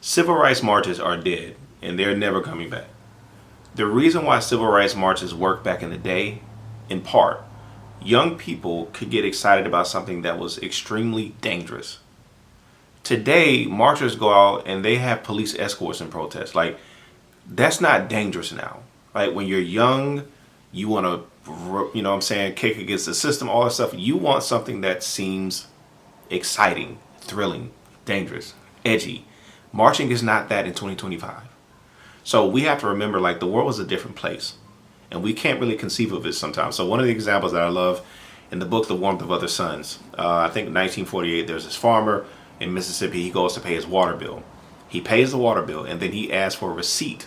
Civil rights marches are dead and they're never coming back. The reason why civil rights marches worked back in the day, in part, young people could get excited about something that was extremely dangerous. Today, marchers go out and they have police escorts in protest. Like, that's not dangerous now. Like, when you're young, you want to, you know what I'm saying, kick against the system, all that stuff. You want something that seems exciting, thrilling, dangerous, edgy. Marching is not that in 2025. So we have to remember, like, the world is a different place. And we can't really conceive of it sometimes. So one of the examples that I love in the book, The Warmth of Other Suns, I think 1948, there's this farmer in Mississippi. He goes to pay his water bill. He pays the water bill, and then he asks for a receipt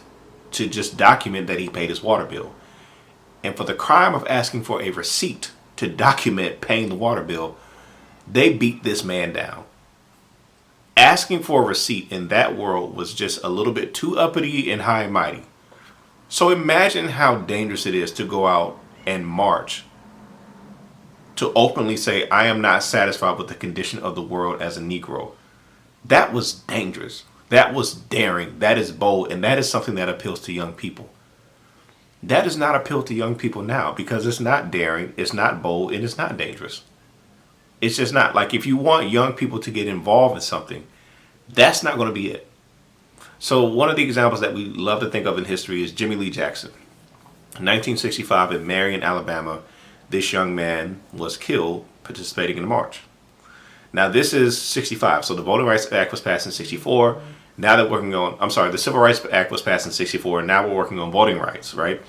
to just document that he paid his water bill. And for the crime of asking for a receipt to document paying the water bill, they beat this man down. Asking for a receipt in that world was just a little bit too uppity and high and mighty. So imagine how dangerous it is to go out and march, to openly say, I am not satisfied with the condition of the world as a Negro. That was dangerous. That was daring. That is bold. And that is something that appeals to young people. That does not appeal to young people now because it's not daring, it's not bold, and it's not dangerous. It's just not. Like, if you want young people to get involved in something, that's not going to be it. So one of the examples that we love to think of in history is Jimmy Lee Jackson. In 1965 in Marion, Alabama, this young man was killed participating in a march. Now this is 65, so the Voting Rights Act was passed in 64. Now they're working on, the Civil Rights Act was passed in 64, and now we're working on voting rights, right?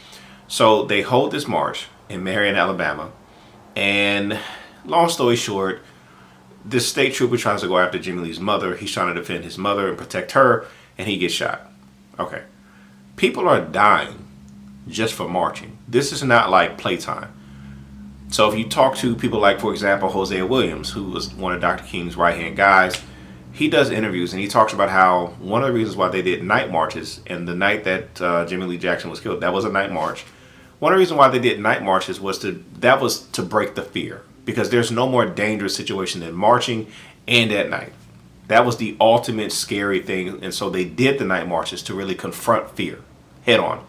So they hold this march in Marion, Alabama, and long story short, this state trooper tries to go after Jimmy Lee's mother. He's trying to defend his mother and protect her, and he gets shot. Okay. People are dying just for marching. This is not like playtime. So if you talk to people like, for example, Hosea Williams, who was one of Dr. King's right-hand guys, he does interviews and he talks about how one of the reasons why they did night marches, and the night that Jimmy Lee Jackson was killed, that was a night march. One of the reasons why they did night marches was to break the fear, because there's no more dangerous situation than marching and at night. That was the ultimate scary thing, and so they did the night marches to really confront fear head on.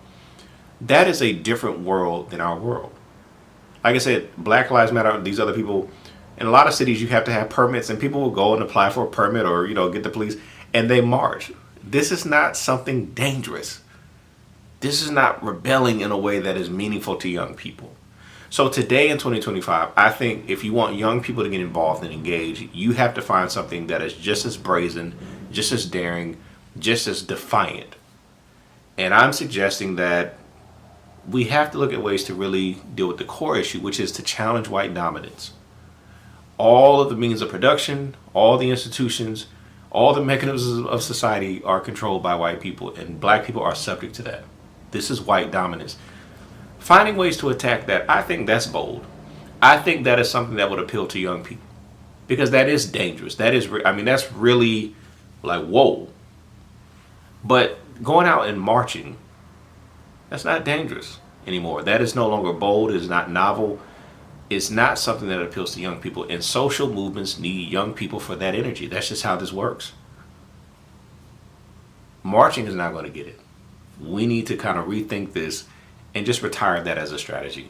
That is a different world than our world. Like I said, Black Lives Matter, these other people, in a lot of cities you have to have permits, and people will go and apply for a permit or, get the police, and they march. This is not something dangerous. This is not rebelling in a way that is meaningful to young people. So today in 2025, I think if you want young people to get involved and engage, you have to find something that is just as brazen, just as daring, just as defiant. And I'm suggesting that we have to look at ways to really deal with the core issue, which is to challenge white dominance. All of the means of production, all the institutions, all the mechanisms of society are controlled by white people, and black people are subject to that. This is white dominance. Finding ways to attack that, I think that's bold. I think that is something that would appeal to young people, because that is dangerous. That is, that's really like, whoa. But going out and marching, that's not dangerous anymore. That is no longer bold. It is not novel. It's not something that appeals to young people. And social movements need young people for that energy. That's just how this works. Marching is not going to get it. We need to kind of rethink this and just retire that as a strategy.